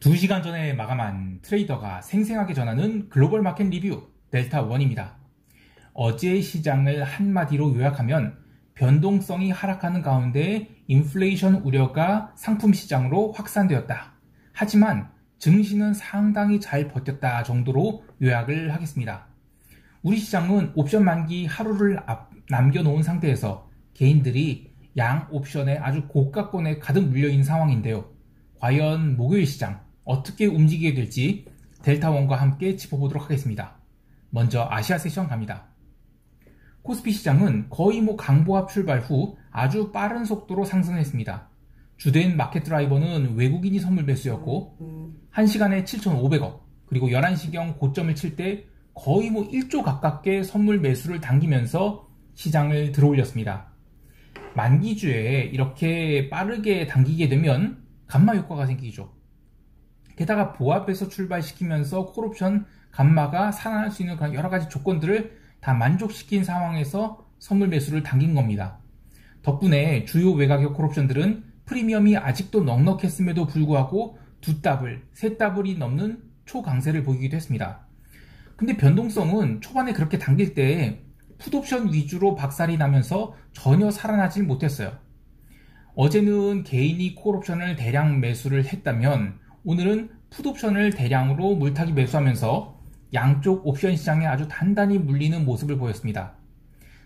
2시간 전에 마감한 트레이더가 생생하게 전하는 글로벌 마켓 리뷰 델타1입니다. 어제의 시장을 한마디로 요약하면 변동성이 하락하는 가운데 인플레이션 우려가 상품 시장으로 확산되었다. 하지만 증시는 상당히 잘 버텼다 정도로 요약을 하겠습니다. 우리 시장은 옵션 만기 하루를 남겨놓은 상태에서 개인들이 양 옵션에 아주 고가권에 가득 물려있는 상황인데요. 과연 목요일 시장 어떻게 움직이게 될지 델타1과 함께 짚어보도록 하겠습니다. 먼저 아시아 세션 갑니다. 코스피 시장은 거의 강보합 출발 후 아주 빠른 속도로 상승했습니다. 주된 마켓 드라이버는 외국인이 선물 매수였고 1시간에 7,500억 그리고 11시경 고점을 칠 때 거의 1조 가깝게 선물 매수를 당기면서 시장을 들어올렸습니다. 만기주에 이렇게 빠르게 당기게 되면 감마 효과가 생기죠. 게다가 보합에서 출발시키면서 콜옵션 감마가 살아날 수 있는 여러가지 조건들을 다 만족시킨 상황에서 선물 매수를 당긴 겁니다. 덕분에 주요 외곽의 콜옵션들은 프리미엄이 아직도 넉넉했음에도 불구하고 2더블, 3더블이 넘는 초강세를 보이기도 했습니다. 근데 변동성은 초반에 그렇게 당길 때 풋옵션 위주로 박살이 나면서 전혀 살아나질 못했어요. 어제는 개인이 콜옵션을 대량 매수를 했다면 오늘은 풋옵션을 대량으로 물타기 매수하면서 양쪽 옵션 시장에 아주 단단히 물리는 모습을 보였습니다.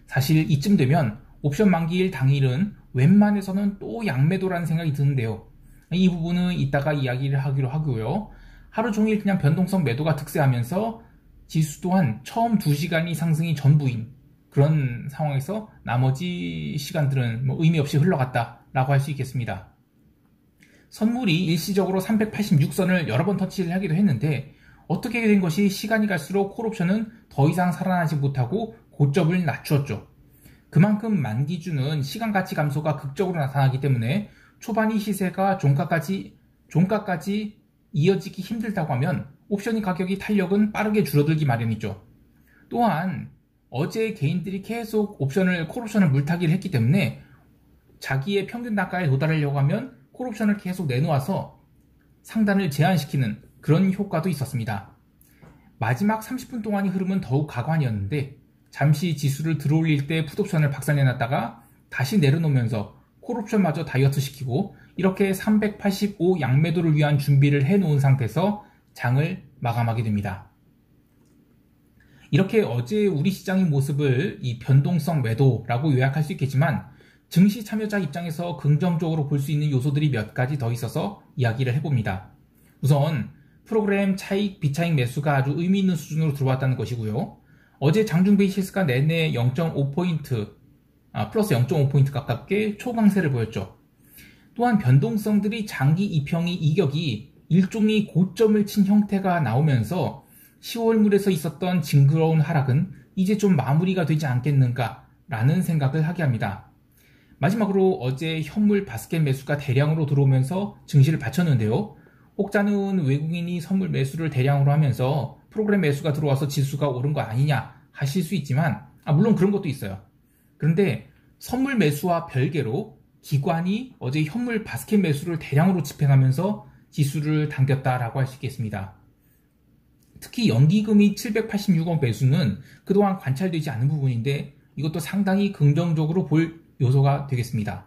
사실 이쯤 되면 옵션 만기일 당일은 웬만해서는 또 양매도라는 생각이 드는데요. 이 부분은 이따가 이야기를 하기로 하고요. 하루 종일 그냥 변동성 매도가 득세하면서 지수 또한 처음 2시간이 상승이 전부인 그런 상황에서 나머지 시간들은 의미 없이 흘러갔다라고 할 수 있겠습니다. 선물이 일시적으로 386선을 여러 번 터치를 하기도 했는데 어떻게 된 것이 시간이 갈수록 콜옵션은 더 이상 살아나지 못하고 고점을 낮추었죠. 그만큼 만기주는 시간 가치 감소가 극적으로 나타나기 때문에 초반이 시세가 종가까지 이어지기 힘들다고 하면 옵션이 가격이 탄력은 빠르게 줄어들기 마련이죠. 또한 어제 개인들이 계속 콜옵션을 물타기를 했기 때문에 자기의 평균 단가에 도달하려고 하면 콜옵션을 계속 내놓아서 상단을 제한시키는 그런 효과도 있었습니다. 마지막 30분 동안의 흐름은 더욱 가관이었는데 잠시 지수를 들어올릴 때 풋옵션을 박살내놨다가 다시 내려놓으면서 콜옵션마저 다이어트시키고 이렇게 385 양매도를 위한 준비를 해놓은 상태에서 장을 마감하게 됩니다. 이렇게 어제 우리 시장의 모습을 이 변동성 매도라고 요약할 수 있겠지만 증시 참여자 입장에서 긍정적으로 볼 수 있는 요소들이 몇 가지 더 있어서 이야기를 해봅니다. 우선 프로그램 차익, 비차익 매수가 아주 의미 있는 수준으로 들어왔다는 것이고요. 어제 장중 베이시스가 내내 0.5포인트, 플러스 0.5포인트 가깝게 초강세를 보였죠. 또한 변동성들이 장기 이평이 이격이 일종의 고점을 친 형태가 나오면서 10월물에서 있었던 징그러운 하락은 이제 좀 마무리가 되지 않겠는가 라는 생각을 하게 합니다. 마지막으로 어제 현물 바스켓 매수가 대량으로 들어오면서 증시를 받쳤는데요. 혹자는 외국인이 선물 매수를 대량으로 하면서 프로그램 매수가 들어와서 지수가 오른 거 아니냐 하실 수 있지만 물론 그런 것도 있어요. 그런데 선물 매수와 별개로 기관이 어제 현물 바스켓 매수를 대량으로 집행하면서 지수를 당겼다라고 할 수 있겠습니다. 특히 연기금이 786억 매수는 그동안 관찰되지 않은 부분인데 이것도 상당히 긍정적으로 볼 요소가 되겠습니다.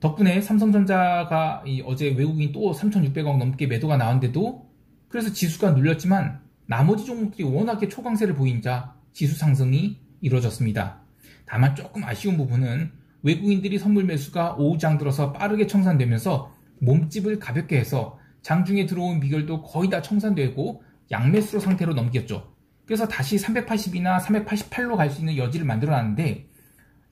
덕분에 삼성전자가 어제 외국인 또 3,600억 넘게 매도가 나왔는데도 그래서 지수가 눌렸지만 나머지 종목들이 워낙에 초강세를 보이자 지수 상승이 이루어졌습니다. 다만 조금 아쉬운 부분은 외국인들이 선물 매수가 오후장 들어서 빠르게 청산되면서 몸집을 가볍게 해서 장중에 들어온 비결도 거의 다 청산되고 양매수 상태로 넘겼죠. 그래서 다시 380이나 388로 갈 수 있는 여지를 만들어놨는데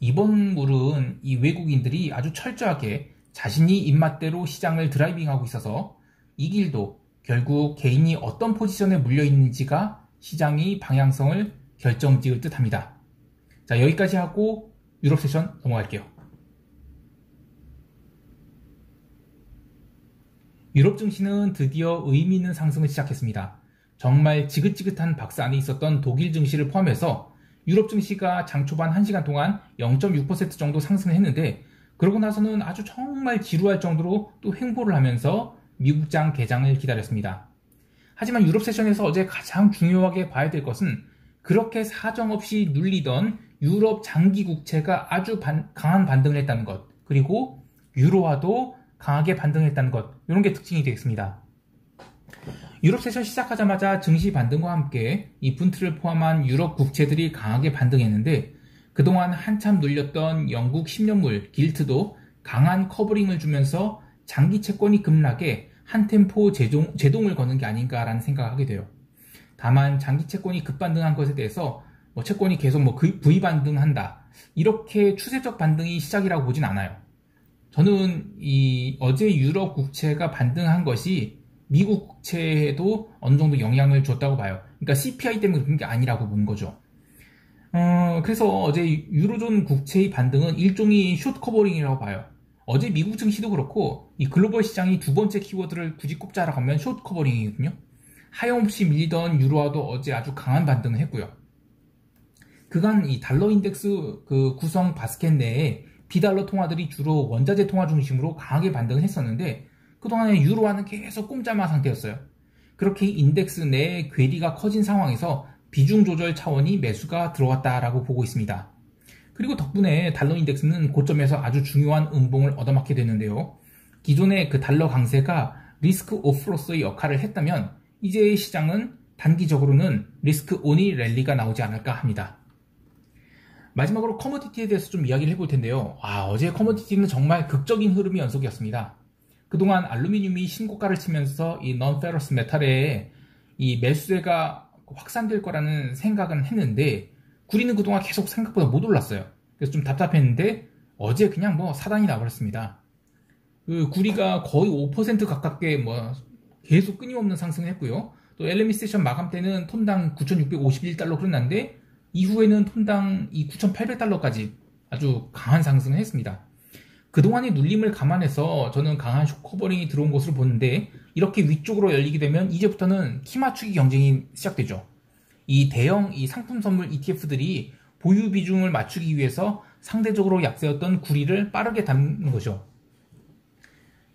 이번 물은 이 외국인들이 아주 철저하게 자신이 입맛대로 시장을 드라이빙하고 있어서 이 길도 결국 개인이 어떤 포지션에 물려있는지가 시장의 방향성을 결정지을 듯 합니다. 자, 여기까지 하고 유럽 세션 넘어갈게요. 유럽 증시는 드디어 의미 있는 상승을 시작했습니다. 정말 지긋지긋한 박스 안에 있었던 독일 증시를 포함해서 유럽 증시가 장 초반 1시간 동안 0.6% 정도 상승을 했는데 그러고 나서는 아주 정말 지루할 정도로 또 횡보를 하면서 미국장 개장을 기다렸습니다. 하지만 유럽 세션에서 어제 가장 중요하게 봐야 될 것은 그렇게 사정없이 눌리던 유럽 장기 국채가 아주 강한 반등을 했다는 것, 그리고 유로화도 강하게 반등했다는 것, 이런 게 특징이 되겠습니다. 유럽 세션 시작하자마자 증시 반등과 함께 이 분트를 포함한 유럽 국채들이 강하게 반등했는데 그동안 한참 눌렸던 영국 10년물 길트도 강한 커버링을 주면서 장기 채권이 급락에 한 템포 제동을 거는 게 아닌가라는 생각을 하게 돼요. 다만 장기 채권이 급반등한 것에 대해서 채권이 계속 V 반등한다, 이렇게 추세적 반등이 시작이라고 보진 않아요. 저는 어제 유럽 국채가 반등한 것이 미국 국채에도 어느 정도 영향을 줬다고 봐요. 그러니까 CPI 때문에 그런 게 아니라고 보는 거죠. 그래서 어제 유로존 국채의 반등은 일종의 숏 커버링이라고 봐요. 어제 미국 증시도 그렇고 이 글로벌 시장이 두 번째 키워드를 굳이 꼽자라고 하면 숏 커버링이거든요. 하염없이 밀리던 유로화도 어제 아주 강한 반등을 했고요. 그간 이 달러 인덱스 구성 바스켓 내에 비달러 통화들이 주로 원자재 통화 중심으로 강하게 반등을 했었는데 그동안에 유로화는 계속 꼼짝마 상태였어요. 그렇게 인덱스 내에 괴리가 커진 상황에서 비중 조절 차원이 매수가 들어왔다라고 보고 있습니다. 그리고 덕분에 달러 인덱스는 고점에서 아주 중요한 음봉을 얻어맞게 됐는데요. 기존의 그 달러 강세가 리스크 오프로서의 역할을 했다면 이제 시장은 단기적으로는 리스크 온의 랠리가 나오지 않을까 합니다. 마지막으로 커머디티에 대해서 좀 이야기를 해볼 텐데요. 어제 커머디티는 정말 극적인 흐름의 연속이었습니다. 그동안 알루미늄이 신고가를 치면서 이 non-ferrous 메탈에 이 매수세가 확산될 거라는 생각은 했는데 구리는 그동안 계속 생각보다 못 올랐어요. 그래서 좀 답답했는데 어제 그냥 사단이 나버렸습니다. 그 구리가 거의 5% 가깝게 계속 끊임없는 상승을 했고요. 또 LME 세션 마감 때는 톤당 9,651달러 끝났는데 이후에는 톤당 9,800달러까지 아주 강한 상승을 했습니다. 그동안의 눌림을 감안해서 저는 강한 숏커버링이 들어온 것으로 보는데 이렇게 위쪽으로 열리게 되면 이제부터는 키 맞추기 경쟁이 시작되죠. 이 대형 상품 선물 ETF들이 보유 비중을 맞추기 위해서 상대적으로 약세였던 구리를 빠르게 담는 거죠.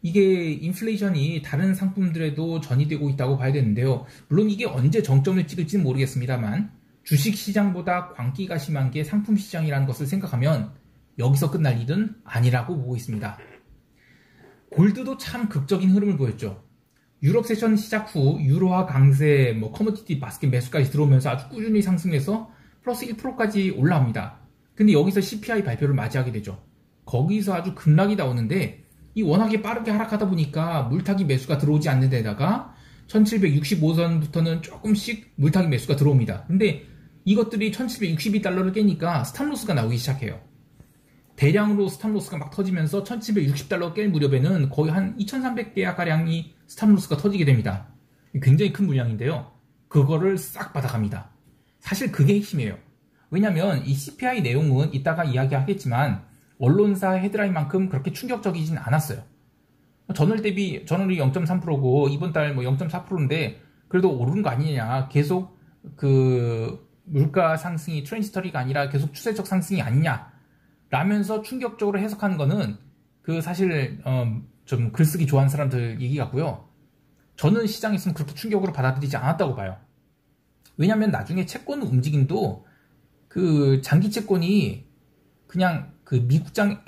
이게 인플레이션이 다른 상품들에도 전이되고 있다고 봐야 되는데요. 물론 이게 언제 정점을 찍을지는 모르겠습니다만 주식시장보다 광기가 심한 게 상품시장이라는 것을 생각하면 여기서 끝날 일은 아니라고 보고 있습니다. 골드도 참 극적인 흐름을 보였죠. 유럽 세션 시작 후 유로화 강세, 커머디티 바스켓 매수까지 들어오면서 아주 꾸준히 상승해서 플러스 1%까지 올라옵니다. 근데 여기서 CPI 발표를 맞이하게 되죠. 거기서 아주 급락이 나오는데 이 워낙에 빠르게 하락하다 보니까 물타기 매수가 들어오지 않는 데다가 1765선부터는 조금씩 물타기 매수가 들어옵니다. 근데 이것들이 1762달러를 깨니까 스탑로스가 나오기 시작해요. 대량으로 스탑로스가 막 터지면서 1760달러 깰 무렵에는 거의 한 2300개가량이 스탑로스가 터지게 됩니다. 굉장히 큰 물량인데요. 그거를 싹 받아갑니다. 사실 그게 핵심이에요. 왜냐면 이 CPI 내용은 이따가 이야기하겠지만 언론사 헤드라인만큼 그렇게 충격적이진 않았어요. 전월이 0.3%고 이번 달 0.4%인데 그래도 오르는 거 아니냐, 계속 그 물가 상승이 트랜지터리가 아니라 계속 추세적 상승이 아니냐 라면서 충격적으로 해석한 거는 사실 좀 글쓰기 좋아하는 사람들 얘기 같고요. 저는 시장에서는 그렇게 충격으로 받아들이지 않았다고 봐요. 왜냐면 나중에 채권 움직임도 그 장기 채권이 그냥 그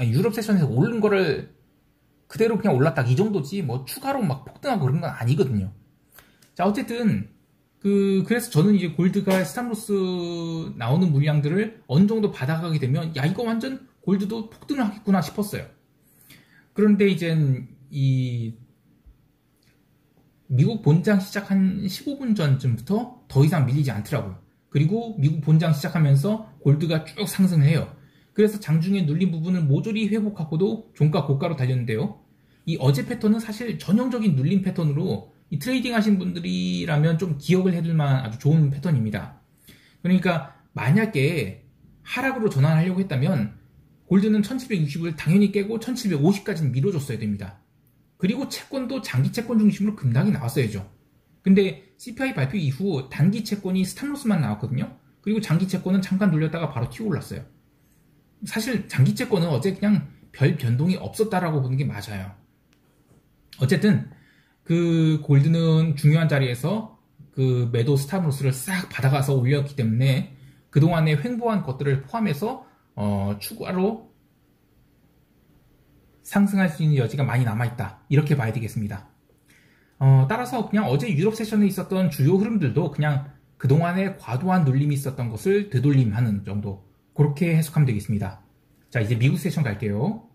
유럽 세션에서 오른 거를 그대로 그냥 올랐다 이 정도지 추가로 막 폭등하고 그런 건 아니거든요. 자, 어쨌든 그래서 저는 이제 골드가 스탑로스 나오는 물량들을 어느 정도 받아가게 되면 이거 완전 골드도 폭등을 하겠구나 싶었어요. 그런데 이젠 이 미국 본장 시작 한 15분 전쯤부터 더 이상 밀리지 않더라고요. 그리고 미국 본장 시작하면서 골드가 쭉 상승을 해요. 그래서 장중에 눌린 부분을 모조리 회복하고도 종가 고가로 달렸는데요. 이 어제 패턴은 사실 전형적인 눌림 패턴으로 이 트레이딩 하신 분들이라면 좀 기억을 해둘 만한 아주 좋은 패턴입니다. 그러니까 만약에 하락으로 전환하려고 했다면 골드는 1760을 당연히 깨고 1750까지는 밀어줬어야 됩니다. 그리고 채권도 장기 채권 중심으로 급락이 나왔어야죠. 근데 CPI 발표 이후 단기 채권이 스탑로스만 나왔거든요. 그리고 장기 채권은 잠깐 눌렸다가 바로 튀어 올랐어요. 사실 장기 채권은 어제 그냥 별 변동이 없었다라고 보는 게 맞아요. 어쨌든 그 골드는 중요한 자리에서 그 매도 스탑로스를 싹 받아가서 올렸기 때문에 그동안에 횡보한 것들을 포함해서 추가로 상승할 수 있는 여지가 많이 남아있다. 이렇게 봐야 되겠습니다. 따라서 그냥 어제 유럽 세션에 있었던 주요 흐름들도 그냥 그동안에 과도한 눌림이 있었던 것을 되돌림하는 정도, 그렇게 해석하면 되겠습니다. 자, 이제 미국 세션 갈게요.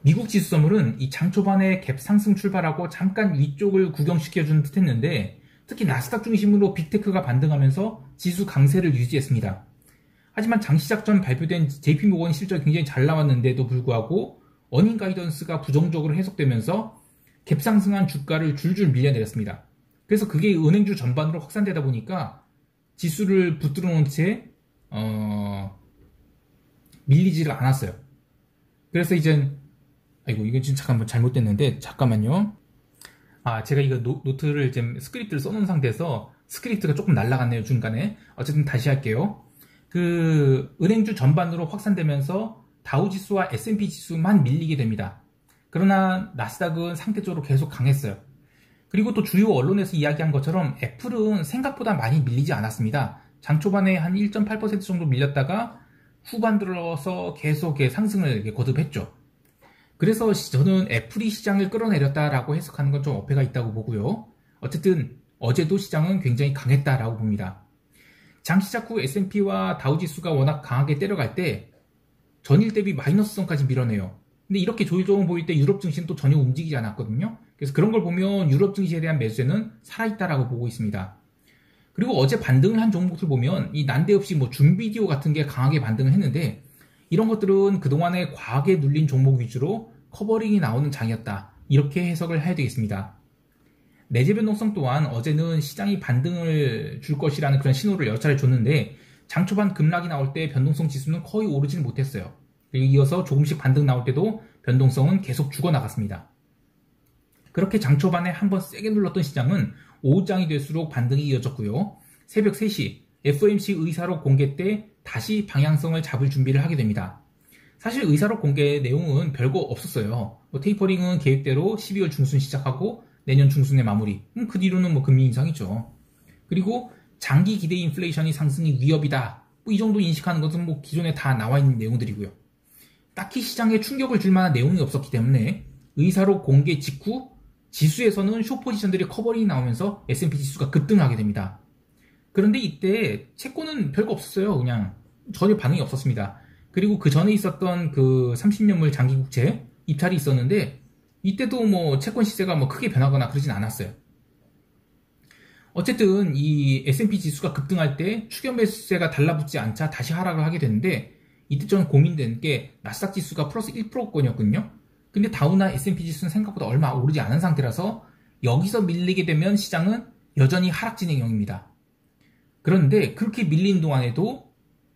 미국 지수 선물은 이 장 초반에 갭 상승 출발하고 잠깐 위쪽을 구경시켜준 듯 했는데, 특히 나스닥 중심으로 빅테크가 반등하면서 지수 강세를 유지했습니다. 하지만 장 시작 전 발표된 JP모건 실적이 굉장히 잘 나왔는데도 불구하고 어닝 가이던스가 부정적으로 해석되면서 갭 상승한 주가를 줄줄 밀려내렸습니다. 그래서 그게 은행주 전반으로 확산되다 보니까 지수를 붙들어 놓은 채 밀리지를 않았어요. 그래서 이젠 아이고, 이거 지금 잠깐만 잘못됐는데, 잠깐만요. 제가 이거 노트를 지금 스크립트를 써놓은 상태에서 스크립트가 조금 날아갔네요, 중간에. 어쨌든 다시 할게요. 그 은행주 전반으로 확산되면서 다우지수와 S&P 지수만 밀리게 됩니다. 그러나 나스닥은 상대적으로 계속 강했어요. 그리고 또 주요 언론에서 이야기한 것처럼 애플은 생각보다 많이 밀리지 않았습니다. 장 초반에 한 1.8% 정도 밀렸다가 후반 들어서 계속 상승을 거듭했죠. 그래서 저는 애플이 시장을 끌어내렸다라고 해석하는 건 좀 어폐가 있다고 보고요. 어쨌든 어제도 시장은 굉장히 강했다라고 봅니다. 장 시작 후 S&P와 다우지수가 워낙 강하게 때려갈 때 전일 대비 마이너스선까지 밀어내요. 근데 이렇게 조정을 보일 때 유럽 증시는 또 전혀 움직이지 않았거든요. 그래서 그런 걸 보면 유럽 증시에 대한 매수세는 살아있다라고 보고 있습니다. 그리고 어제 반등을 한 종목들 보면 이 난데없이 뭐 줌비디오 같은 게 강하게 반등을 했는데, 이런 것들은 그동안에 과하게 눌린 종목 위주로 커버링이 나오는 장이었다. 이렇게 해석을 해야 되겠습니다. 내재 변동성 또한 어제는 시장이 반등을 줄 것이라는 그런 신호를 여러 차례 줬는데, 장 초반 급락이 나올 때 변동성 지수는 거의 오르지는 못했어요. 그리고 이어서 조금씩 반등 나올 때도 변동성은 계속 죽어나갔습니다. 그렇게 장 초반에 한번 세게 눌렀던 시장은 오후장이 될수록 반등이 이어졌고요. 새벽 3시 FOMC 의사록 공개 때 다시 방향성을 잡을 준비를 하게 됩니다. 사실 의사록 공개 내용은 별거 없었어요. 테이퍼링은 계획대로 12월 중순 시작하고 내년 중순에 마무리. 그 뒤로는 금리 인상이죠. 그리고 장기 기대 인플레이션이 상승이 위협이다. 이 정도 인식하는 것은 기존에 다 나와 있는 내용들이고요. 딱히 시장에 충격을 줄 만한 내용이 없었기 때문에 의사록 공개 직후 지수에서는 숏 포지션들이 커버링이 나오면서 S&P 지수가 급등하게 됩니다. 그런데 이때 채권은 별거 없었어요. 그냥 전혀 반응이 없었습니다. 그리고 그 전에 있었던 그 30년물 장기국채 입찰이 있었는데, 이때도 채권 시세가 크게 변하거나 그러진 않았어요. 어쨌든 이 S&P 지수가 급등할 때 추격 매수세가 달라붙지 않자 다시 하락을 하게 되는데, 이때 저는 고민된 게 나스닥 지수가 플러스 1%권이었거든요. 근데 다우나 S&P 지수는 생각보다 얼마 오르지 않은 상태라서 여기서 밀리게 되면 시장은 여전히 하락 진행형입니다. 그런데 그렇게 밀린 동안에도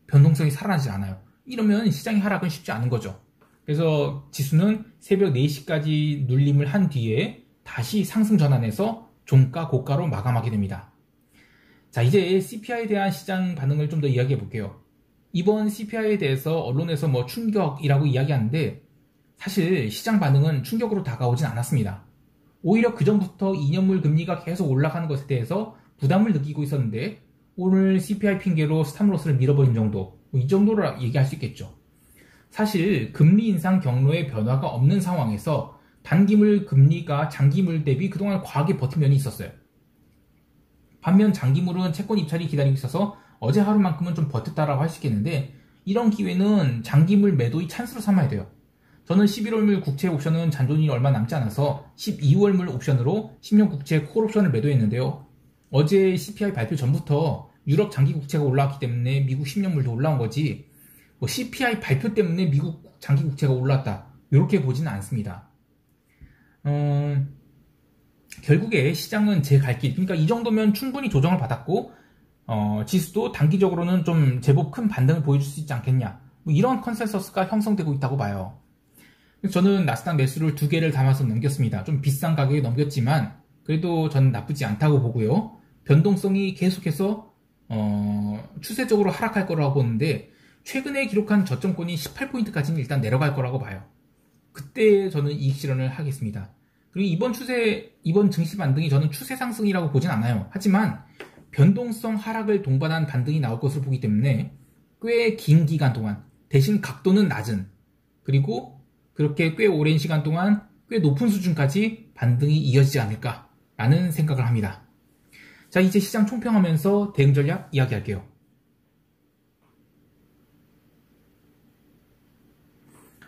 변동성이 살아나지 않아요. 이러면 시장의 하락은 쉽지 않은 거죠. 그래서 지수는 새벽 4시까지 눌림을 한 뒤에 다시 상승 전환해서 종가 고가로 마감하게 됩니다. 자, 이제 CPI에 대한 시장 반응을 좀 더 이야기해 볼게요. 이번 CPI에 대해서 언론에서 충격이라고 이야기하는데, 사실 시장 반응은 충격으로 다가오진 않았습니다. 오히려 그 전부터 2년물 금리가 계속 올라가는 것에 대해서 부담을 느끼고 있었는데, 오늘 CPI 핑계로 스탑로스를 밀어버린 정도, 이 정도로 얘기할 수 있겠죠. 사실 금리 인상 경로에 변화가 없는 상황에서 단기물 금리가 장기물 대비 그동안 과하게 버틴 면이 있었어요. 반면 장기물은 채권 입찰이 기다리고 있어서 어제 하루만큼은 좀 버텼다라고 할 수 있겠는데, 이런 기회는 장기물 매도의 찬스로 삼아야 돼요. 저는 11월물 국채 옵션은 잔존이 얼마 남지 않아서 12월물 옵션으로 10년 국채 콜 옵션을 매도했는데요. 어제 CPI 발표 전부터 유럽 장기 국채가 올라왔기 때문에 미국 10년물도 올라온 거지, CPI 발표 때문에 미국 장기 국채가 올랐다, 이렇게 보지는 않습니다. 결국에 시장은 제 갈 길, 그러니까 이 정도면 충분히 조정을 받았고, 지수도 단기적으로는 좀 제법 큰 반등을 보여줄 수 있지 않겠냐, 이런 컨센서스가 형성되고 있다고 봐요. 저는 나스닥 매수를 2개를 담아서 넘겼습니다. 좀 비싼 가격에 넘겼지만 그래도 저는 나쁘지 않다고 보고요. 변동성이 계속해서 추세적으로 하락할 거라고 보는데, 최근에 기록한 저점권이 18포인트까지는 일단 내려갈 거라고 봐요. 그때 저는 이익 실현을 하겠습니다. 그리고 이번 증시 반등이 저는 추세 상승이라고 보진 않아요. 하지만 변동성 하락을 동반한 반등이 나올 것으로 보기 때문에 꽤 긴 기간 동안, 대신 각도는 낮은, 그리고 그렇게 꽤 오랜 시간 동안 꽤 높은 수준까지 반등이 이어지지 않을까라는 생각을 합니다. 자, 이제 시장 총평하면서 대응 전략 이야기할게요.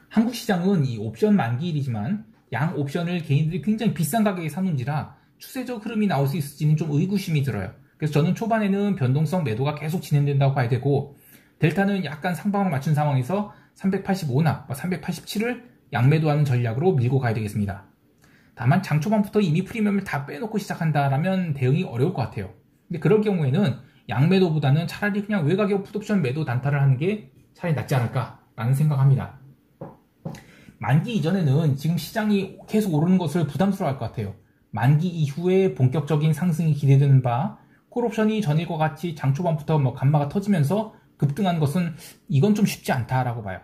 한국 시장은 이 옵션 만기일이지만 양 옵션을 개인들이 굉장히 비싼 가격에 사놓은지라 추세적 흐름이 나올 수 있을지는 좀 의구심이 들어요. 그래서 저는 초반에는 변동성 매도가 계속 진행된다고 봐야 되고, 델타는 약간 상방을 맞춘 상황에서 385나 387을 양매도하는 전략으로 밀고 가야 되겠습니다. 다만 장 초반부터 이미 프리미엄을 다 빼놓고 시작한다라면 대응이 어려울 것 같아요. 근데 그럴 경우에는 양매도보다는 차라리 그냥 외가격 풋옵션 매도 단타를 하는 게 차라리 낫지 않을까라는 생각합니다. 만기 이전에는 지금 시장이 계속 오르는 것을 부담스러워할 것 같아요. 만기 이후에 본격적인 상승이 기대되는 바, 콜옵션이 전일과 같이 장 초반부터 감마가 터지면서 급등한 것은 이건 좀 쉽지 않다라고 봐요.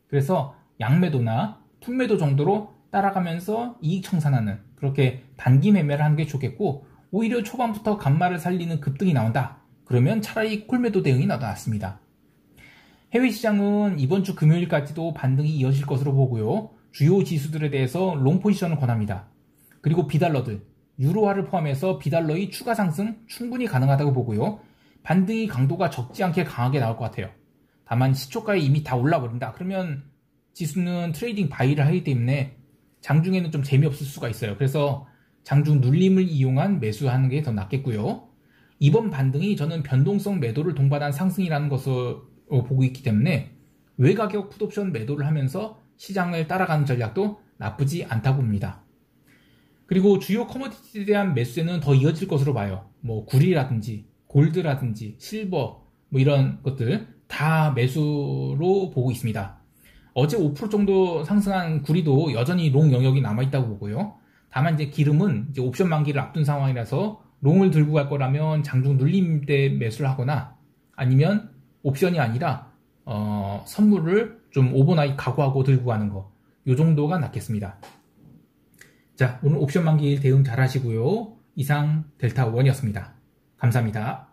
그래서 양매도나 풋매도 정도로 따라가면서 이익 청산하는, 그렇게 단기 매매를 하는 게 좋겠고, 오히려 초반부터 감마를 살리는 급등이 나온다. 그러면 차라리 콜매도 대응이 나왔습니다. 해외 시장은 이번 주 금요일까지도 반등이 이어질 것으로 보고요. 주요 지수들에 대해서 롱 포지션을 권합니다. 그리고 비달러들, 유로화를 포함해서 비달러의 추가 상승 충분히 가능하다고 보고요. 반등이 강도가 적지 않게 강하게 나올 것 같아요. 다만 시초가에 이미 다 올라버린다. 그러면 지수는 트레이딩 바이를 하기 때문에 장중에는 좀 재미없을 수가 있어요. 그래서 장중 눌림을 이용한 매수하는 게 더 낫겠고요. 이번 반등이 저는 변동성 매도를 동반한 상승이라는 것을 보고 있기 때문에 외가격 풋옵션 매도를 하면서 시장을 따라가는 전략도 나쁘지 않다고 봅니다. 그리고 주요 커머디티에 대한 매수세는 더 이어질 것으로 봐요. 구리라든지 골드라든지 실버 이런 것들 다 매수로 보고 있습니다. 어제 5% 정도 상승한 구리도 여전히 롱 영역이 남아있다고 보고요. 다만 이제 기름은 이제 옵션 만기를 앞둔 상황이라서 롱을 들고 갈 거라면 장중 눌림 때 매수를 하거나, 아니면 옵션이 아니라 선물을 좀 오버나잇 각오하고 들고 가는 거, 요 정도가 낫겠습니다. 자, 오늘 옵션 만기일 대응 잘 하시고요. 이상 델타원이었습니다. 감사합니다.